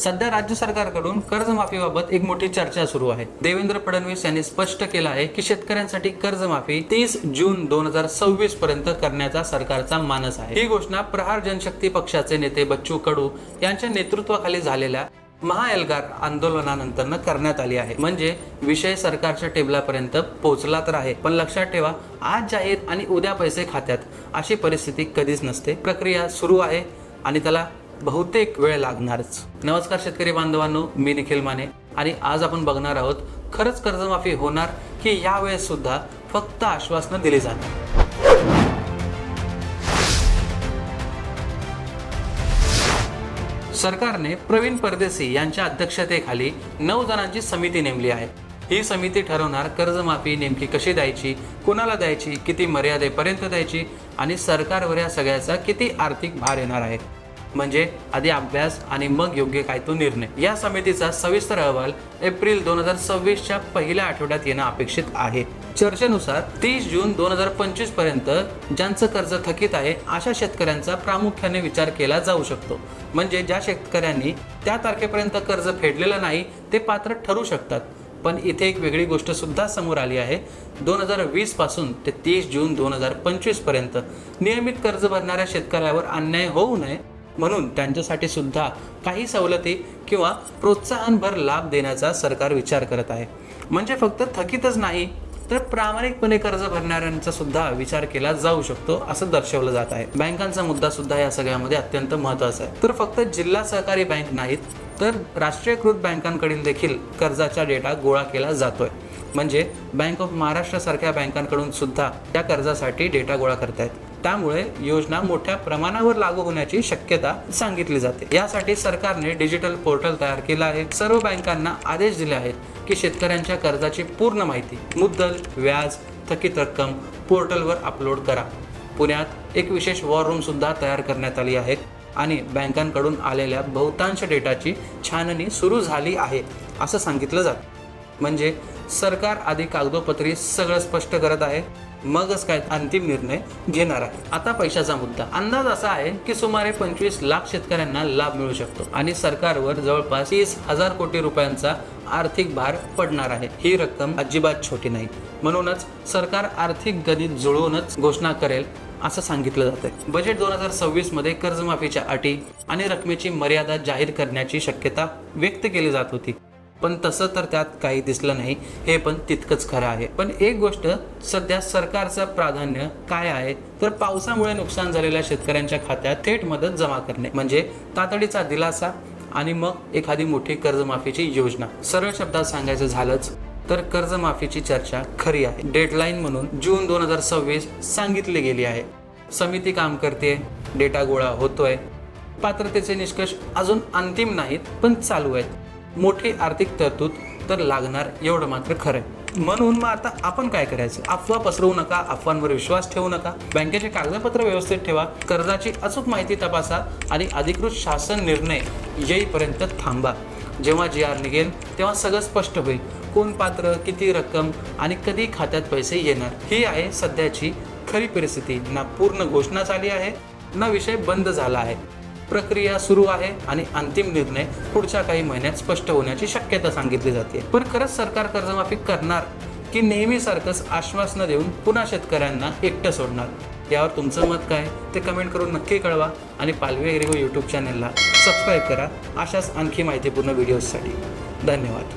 सध्या राज्य सरकारकडून कर्जमाफीबाबत एक मोठी चर्चा सुरू आहे। देवेंद्र फडणवीस यांनी स्पष्ट केलं आहे की शेतकऱ्यांसाठी कर्जमाफी 30 जून 2026 पर्यंत करण्याचा सरकारचा मानस आहे। ही घोषणा प्रहार जनशक्ती पक्षाचे नेते बच्चू कडू यांच्या नेतृत्वाखाली झालेल्या महाएल्गार आंदोलनानंतर करण्यात आली आहे। म्हणजे विषय सरकारच्या टेबलापर्यंत पोहोचला तर आहे, पण लक्षात ठेवा, आज जाहीर आणि उद्या पैसे खात्यात अशी परिस्थिती कधीच नसते। प्रक्रिया सुरू आहे आणि त्याला बहुतेक वेळ लागणारच। नमस्कार शेतकरी बांधवांनो, मी निखिल माने आणि आज आपण बघणार आहोत खरंच कर्जमाफी होणार की यावेळेस सुद्धा फक्त आश्वासनं दिली जाणार। सरकारने प्रवीण परदेशी यांच्या अध्यक्षतेखाली 9 जणांची समिती नेमली आहे। ही समिती ठरवणार कर्जमाफी नेमकी कशी द्यायची, कोणाला द्यायची, किती मर्यादेपर्यंत द्यायची आणि सरकारवर या सगळ्याचा किती आर्थिक भार येणार आहे। म्हणजे आधी अभ्यास आणि मग योग्य काय तो निर्णय। या समितीचा सविस्तर अहवाल एप्रिल 2026च्या पहिल्या आठवड्यात येणं अपेक्षित आहे। चर्चेनुसार 30 जून 2025 पर्यंत ज्यांचं कर्ज थकीत आहे अशा शेतकऱ्यांचा प्रामुख्याने विचार केला जाऊ शकतो। म्हणजे ज्या शेतकऱ्यांनी त्या तारखेपर्यंत कर्ज फेडलेलं नाही ते पात्र ठरू शकतात। पण इथे एक वेगळी गोष्ट सुद्धा समोर आली आहे। 2020 पासून ते 30 जून 2025 पर्यंत नियमित कर्ज भरणाऱ्या शेतकऱ्यावर अन्याय होऊ नये म्हणून त्यांच्यासाठी सुद्धा काही सवलती किंवा प्रोत्साहनभर लाभ देण्याचा सरकार विचार करत आहे। म्हणजे फक्त थकीतच नाही तर प्रामाणिकपणे कर्ज भरणाऱ्यांचा सुद्धा विचार केला जाऊ शकतो असं दर्शवलं जात आहे। बँकांचा मुद्दा सुद्धा या सगळ्यामध्ये अत्यंत महत्त्वाचा आहे। तर फक्त जिल्हा सहकारी बँक नाहीत तर राष्ट्रीयकृत बँकांकडील देखील कर्जाचा डेटा गोळा केला जातोय। म्हणजे बँक ऑफ महाराष्ट्र सारख्या बँकांकडून सुद्धा त्या कर्जासाठी डेटा गोळा करतायत। त्यामुळे योजना मोठ्या प्रमाणावर लागू होण्याची शक्यता सांगितली जाते। यासाठी सरकारने डिजिटल पोर्टल तयार केलं आहे। सर्व बँकांना आदेश दिले आहेत की शेतकऱ्यांच्या कर्जाची पूर्ण माहिती, मुद्दल, व्याज, थकीत रक्कम पोर्टलवर अपलोड करा। पुण्यात एक विशेष वॉर रूम सुद्धा तयार करण्यात आली आहे आणि बँकांकडून आलेल्या बहुतांश डेटाची छाननी सुरू झाली आहे असं सांगितलं जातं। म्हणजे सरकार आधी कागदोपत्री सगळं स्पष्ट करत आहे, मगच काय अंतिम निर्णय घेणार आहे। आता पैशाचा मुद्दा। अंदाज असा आहे की सुमारे 25 लाख शेतकऱ्यांना लाभ मिळू शकतो आणि सरकारवर जवळपास 30,000 कोटी रुपयांचा आर्थिक भार पडणार आहे। ही रक्कम अजिबात छोटी नाही। म्हणूनच सरकार आर्थिक गणित जुळवूनच घोषणा करेल असं सांगितलं जातंय। बजेट 2026 मध्ये कर्जमाफीच्या अटी आणि रकमेची मर्यादा जाहीर करण्याची शक्यता व्यक्त केली जात होती, पण तसं तर त्यात काही दिसलं नाही, हे पण तितकंच खरं आहे। पण एक गोष्ट सध्या सरकारचं प्राधान्य काय आहे तर पावसामुळे नुकसान झालेल्या शेतकऱ्यांच्या खात्यात थेट मदत जमा करणे, म्हणजे तातडीचा दिलासा आणि मग एखादी मोठी कर्जमाफीची योजना। सरळ शब्दात सांगायचं झालंच तर कर्जमाफीची चर्चा खरी आहे। डेडलाईन म्हणून जून 2026 सांगितली गेली आहे। समिती काम करते, डेटा गोळा होतोय, पात्रतेचे निष्कर्ष अजून अंतिम नाहीत पण चालू आहेत। मोठी आर्थिक तरतूद तर लागणार एवढं मात्र खरं आहे। म्हणून मग आता आपण काय करायचं? अफवा पसरवू नका, अफवांवर विश्वास ठेवू नका, बँकेचे कागदपत्र व्यवस्थित ठेवा, कर्जाची अचूक माहिती तपासा आणि अधिकृत शासन निर्णय येईपर्यंत थांबा। जेव्हा GR निघेल तेव्हा सगळं स्पष्ट होईल, कोण पात्र, किती रक्कम आणि कधी खात्यात पैसे येणार। ही आहे सध्याची खरी परिस्थिती। ना पूर्ण घोषणा झाली आहे ना विषय बंद झाला आहे। प्रक्रिया सुरू आहे आणि अंतिम निर्णय पुढच्या काही महिन्यात स्पष्ट होण्याची शक्यता सांगितली जाते। पण खरंच सरकार कर्जमाफी करणार की नेहमीसारखंच आश्वासनं देऊन पुन्हा शेतकऱ्यांना एकटं सोडणार? यावर तुमचं मत काय ते कमेंट करून नक्की कळवा आणि पालवी ॲग्रिगो यूट्यूब चॅनलला सबस्क्राईब करा अशाच आणखी माहितीपूर्ण व्हिडिओजसाठी। धन्यवाद।